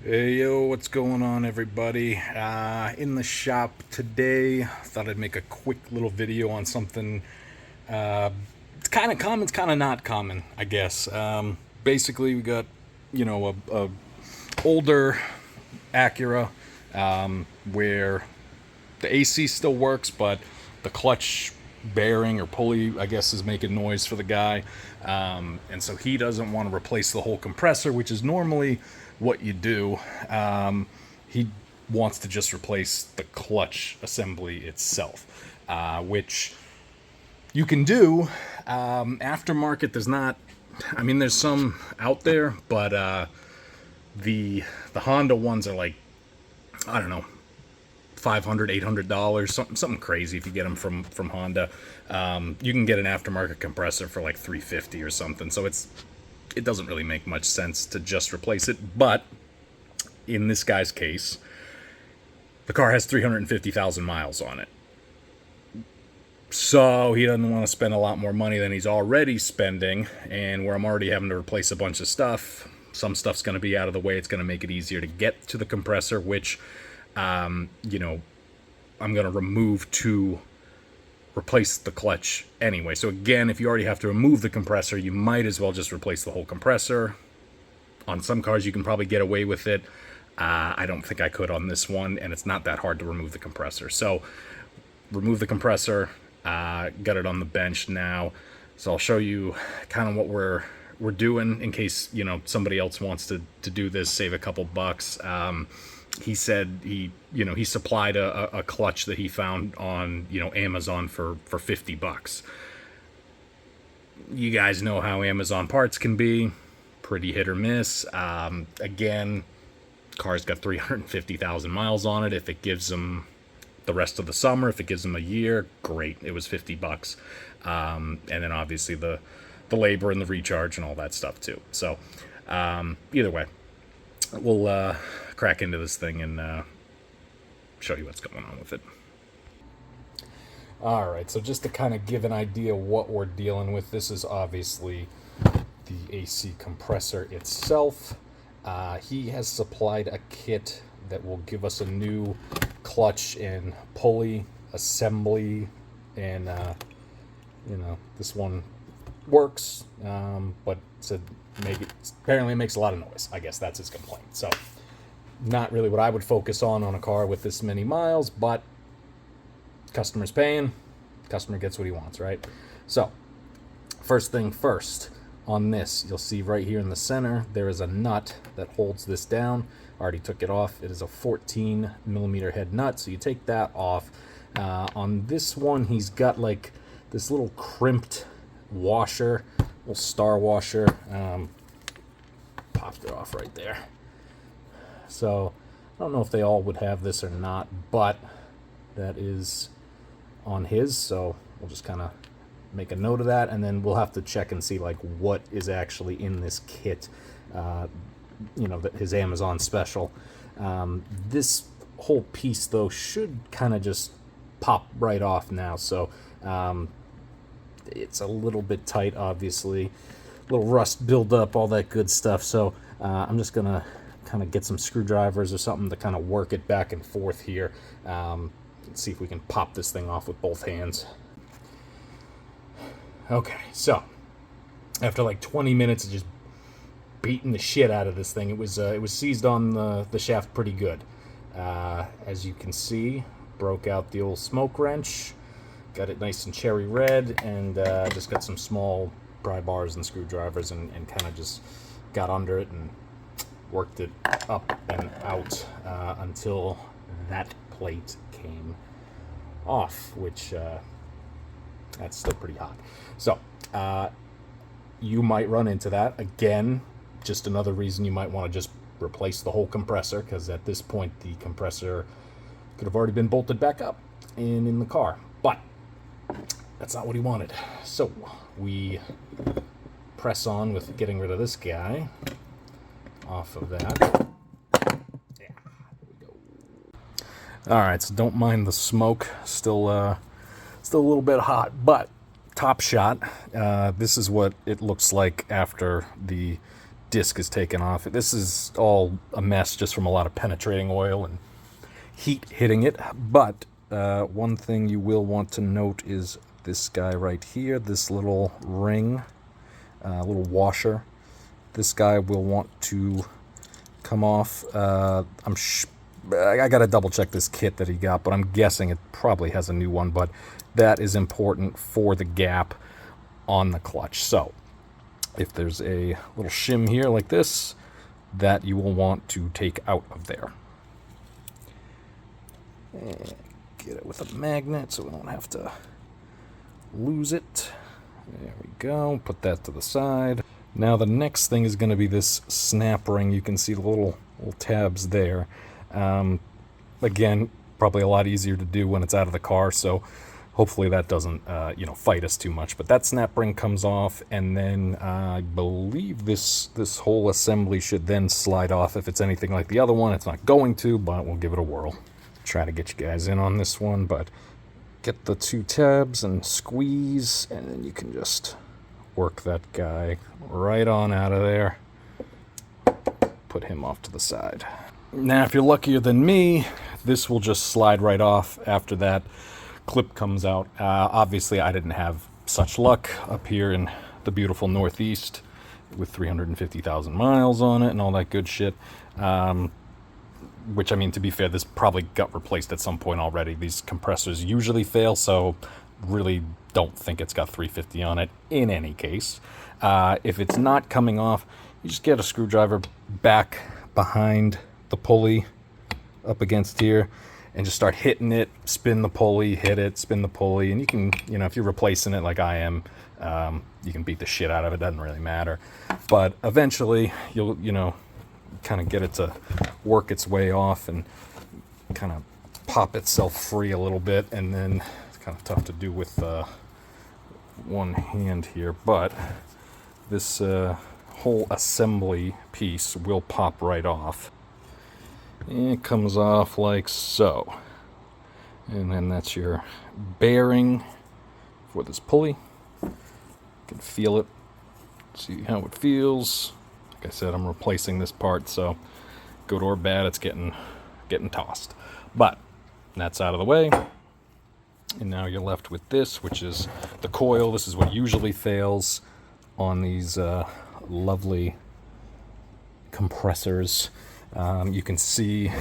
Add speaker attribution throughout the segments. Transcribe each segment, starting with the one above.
Speaker 1: Hey yo, what's going on, everybody? In the shop today. Thought I'd make a quick little video on something. It's kind of common, it's kind of not common, I guess. Basically, we got, a older ACURA, where the AC still works, but the clutch bearing or pulley, I guess, is making noise for the guy. And so he doesn't want to replace the whole compressor, which is normally what you do. He wants to just replace the clutch assembly itself, which you can do. Aftermarket, there's not, I mean, there's some out there, but the Honda ones are like, I don't know, $500, $800, something crazy if you get them from Honda. You can get an aftermarket compressor for like $350 or something. So it doesn't really make much sense to just replace it. But in this guy's case, the car has 350,000 miles on it. So he doesn't want to spend a lot more money than he's already spending. And where I'm already having to replace a bunch of stuff, some stuff's going to be out of the way. It's going to make it easier to get to the compressor, which I'm going to remove to replace the clutch anyway. So again, if you already have to remove the compressor, you might as well just replace the whole compressor. On some cars, you can probably get away with it. I don't think I could on this one, and it's not that hard to remove the compressor. So remove the compressor, got it on the bench now. So I'll show you kind of what we're doing in case, somebody else wants to do this, save a couple bucks. He said he supplied a clutch that he found on, Amazon for $50. You guys know how Amazon parts can be, pretty hit or miss. Again, car's got 350,000 miles on it. If it gives them the rest of the summer, if it gives them a year, great. It was $50. And then obviously the labor and the recharge and all that stuff too. So either way, we'll crack into this thing and show you what's going on with it. All right, so just to kind of give an idea what we're dealing with, this is obviously the AC compressor itself. He has supplied a kit that will give us a new clutch and pulley assembly, and this one works, but said apparently it makes a lot of noise. I guess that's his complaint. So not really what I would focus on a car with this many miles, but customer's paying, customer gets what he wants, right? So first thing first, on this, you'll see right here in the center, there is a nut that holds this down. I already took it off. It is a 14 millimeter head nut, so you take that off. On this one, he's got like this little crimped washer, little star washer. Popped it off right there. So I don't know if they all would have this or not, but that is on his, so we'll just kind of make a note of that, and then we'll have to check and see like what is actually in this kit, that his Amazon special. This whole piece though should kind of just pop right off now, so it's a little bit tight, obviously, a little rust build up, all that good stuff. So I'm just gonna kind of get some screwdrivers or something to kind of work it back and forth here. See if we can pop this thing off with both hands. Okay, so after like 20 minutes of just beating the shit out of this thing, it was seized on the shaft pretty good. As you can see, broke out the old smoke wrench, got it nice and cherry red, and just got some small pry bars and screwdrivers and kind of just got under it and worked it up and out until that plate came off, which that's still pretty hot. So you might run into that again. Just another reason you might want to just replace the whole compressor, because at this point the compressor could have already been bolted back up and in the car, but that's not what he wanted. So we press on with getting rid of this guy off of that. Yeah, there we go. All right, so don't mind the smoke. Still a little bit hot, but top shot. This is what it looks like after the disc is taken off. This is all a mess just from a lot of penetrating oil and heat hitting it. But one thing you will want to note is this guy right here, this little ring, little washer. This guy will want to come off. I gotta double check this kit that he got, but I'm guessing it probably has a new one. But that is important for the gap on the clutch. So if there's a little shim here like this, that you will want to take out of there. And get it with a magnet so we don't have to lose it. There we go. Put that to the side. Now the next thing is going to be this snap ring. You can see the little tabs there. Again, probably a lot easier to do when it's out of the car, so hopefully that doesn't fight us too much. But that snap ring comes off, and then I believe this whole assembly should then slide off. If it's anything like the other one, it's not going to, but we'll give it a whirl. Try to get you guys in on this one, but get the 2 tabs and squeeze, and then you can just work that guy right on out of there. Put him off to the side. Now, if you're luckier than me, this will just slide right off after that clip comes out. Obviously, I didn't have such luck up here in the beautiful Northeast with 350,000 miles on it and all that good shit. Which, I mean, to be fair, this probably got replaced at some point already. These compressors usually fail, so really don't think it's got 350 on it in any case. If it's not coming off, you just get a screwdriver back behind the pulley up against here and just start hitting it, spin the pulley, hit it, spin the pulley, and you can, if you're replacing it like I am, you can beat the shit out of it, doesn't really matter. But eventually you'll, kind of get it to work its way off and kind of pop itself free a little bit, and then it's kind of tough to do with one hand here, but this whole assembly piece will pop right off. And it comes off like so, and then that's your bearing for this pulley. You can feel it, see how it feels. Like I said, I'm replacing this part, so good or bad, it's getting tossed. But that's out of the way, and now you're left with this, which is the coil. This is what usually fails on these lovely compressors. You can see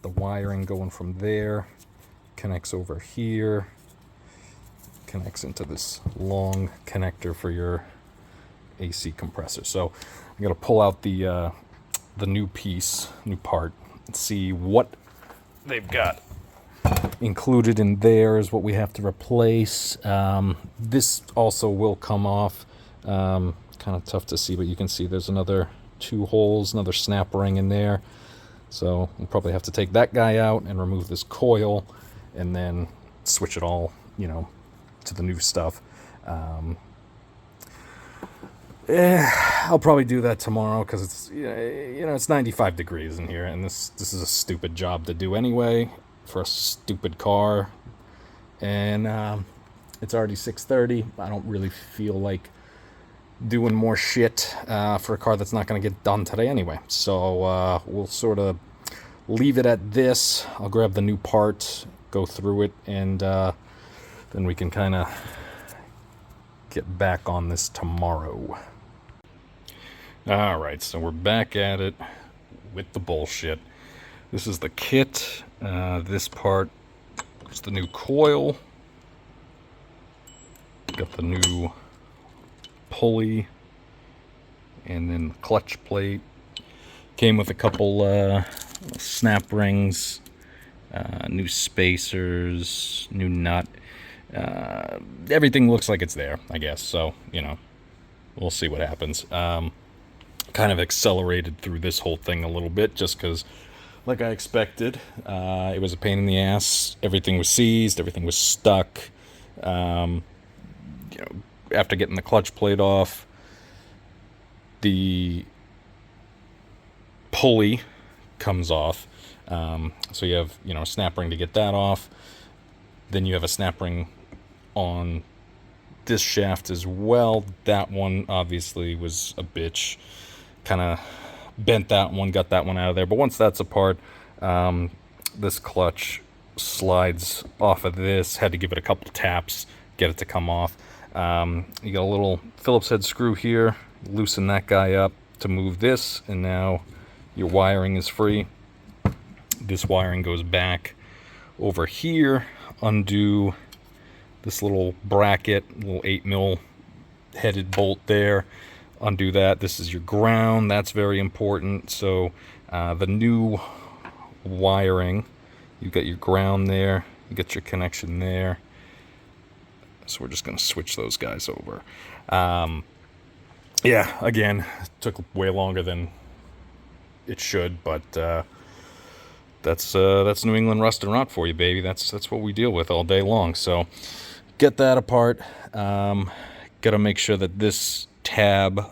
Speaker 1: the wiring going from there, connects over here, connects into this long connector for your AC compressor. So I'm going to pull out the new part, and see what they've got included in there is what we have to replace. This also will come off. Kind of tough to see, but you can see there's another 2 holes, another snap ring in there. So we'll probably have to take that guy out and remove this coil and then switch it all, to the new stuff. I'll probably do that tomorrow because it's, it's 95 degrees in here, and this is a stupid job to do anyway for a stupid car. And it's already 6:30. I don't really feel like doing more shit for a car that's not going to get done today anyway. So we'll sort of leave it at this. I'll grab the new part, go through it, and then we can kind of get back on this tomorrow. Alright, so we're back at it with the bullshit. This is the kit. This part is the new coil. Got the new pulley, and then the clutch plate. Came with a couple snap rings, new spacers, new nut. Everything looks like it's there, I guess. So, we'll see what happens. Kind of accelerated through this whole thing a little bit just because, like I expected, it was a pain in the ass. Everything was seized, everything was stuck. After getting the clutch plate off, the pulley comes off. So you have, a snap ring to get that off. Then you have a snap ring on this shaft as well. That one obviously was a bitch. kind of bent that one, got that one out of there. But once that's apart, this clutch slides off of this. Had to give it a couple taps, get it to come off. You got a little Phillips head screw here, loosen that guy up to move this, and now your wiring is free. This wiring goes back over here, undo this little bracket, little 8mm headed bolt there, undo that. This is your ground, that's very important. So the new wiring, you've got your ground there, you got your connection there. So we're just going to switch those guys over. Yeah, again, it took way longer than it should, but that's New England rust and rot for you, baby. That's what we deal with all day long. So get that apart. Got to make sure that this tab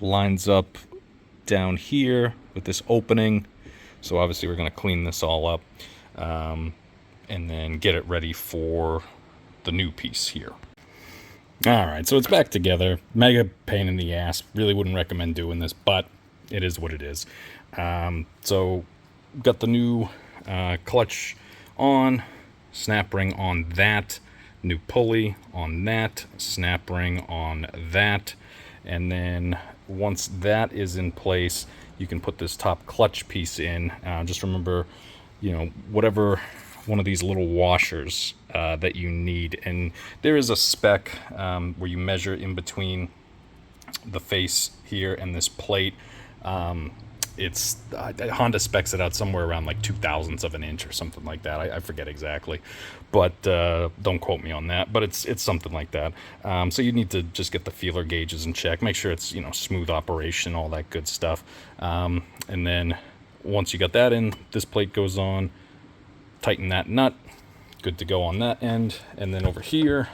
Speaker 1: lines up down here with this opening. So obviously we're going to clean this all up, and then get it ready for the new piece here. All right, so it's back together. Mega pain in the ass. Really wouldn't recommend doing this, but it is what it is. So got the new clutch on, snap ring on that, new pulley on that, snap ring on that, and then once that is in place, you can put this top clutch piece in. Just remember, you know, whatever one of these little washers that you need, and there is a spec where you measure in between the face here and this plate. It's Honda specs it out somewhere around like 0.02 of an inch or something like that. I forget exactly, but don't quote me on that, but it's something like that. So you need to just get the feeler gauges in check, make sure it's, you know, smooth operation, all that good stuff. And then once you got that in, this plate goes on, tighten that nut, good to go on that end. And then over here,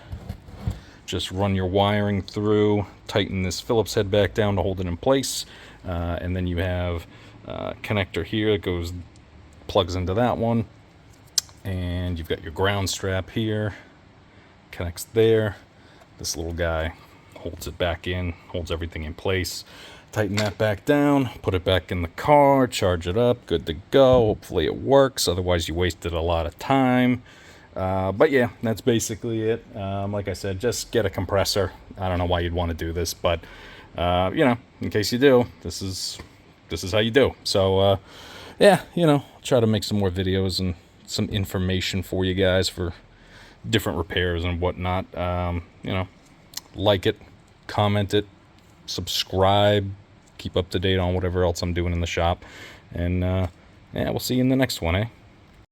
Speaker 1: just run your wiring through, tighten this Phillips head back down to hold it in place. And then you have a connector here that plugs into that one. And you've got your ground strap here, connects there. This little guy holds it back in, holds everything in place. Tighten that back down, put it back in the car, charge it up, good to go. Hopefully it works, otherwise you wasted a lot of time. But yeah, that's basically it. Like I said, just get a compressor. I don't know why you'd want to do this, but you know, in case you do, this is how you do. So yeah, you know, try to make some more videos and some information for you guys for different repairs and whatnot. You know, like it, comment it, subscribe, keep up to date on whatever else I'm doing in the shop, and yeah, we'll see you in the next one, eh?